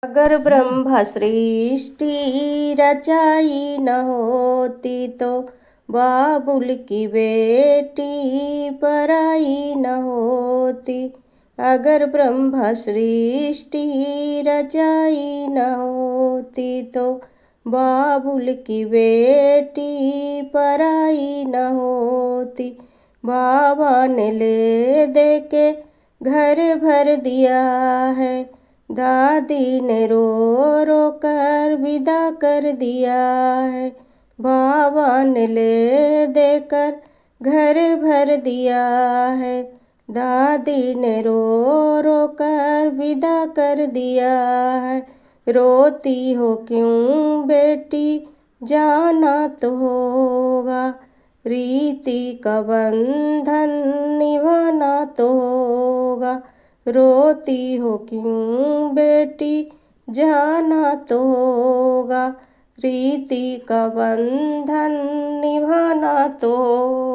अगर ब्रह्मा सृष्टि रचाई न होती तो बाबुल की बेटी पराई न होती। अगर ब्रह्मा सृष्टि रचाई न होती तो बाबुल की बेटी पराई न होती। बाबा ने ले दे के घर भर दिया है, दादी ने रो रो कर विदा कर दिया है। बाबा ने ले देकर घर भर दिया है, दादी ने रो रो कर विदा कर दिया है। रोती हो क्यों बेटी, जाना तो होगा, रीति का बंधन निभाना तो होगा। रोती हो क्यों बेटी, जाना तो होगा, रीति का बंधन निभाना तो होगा।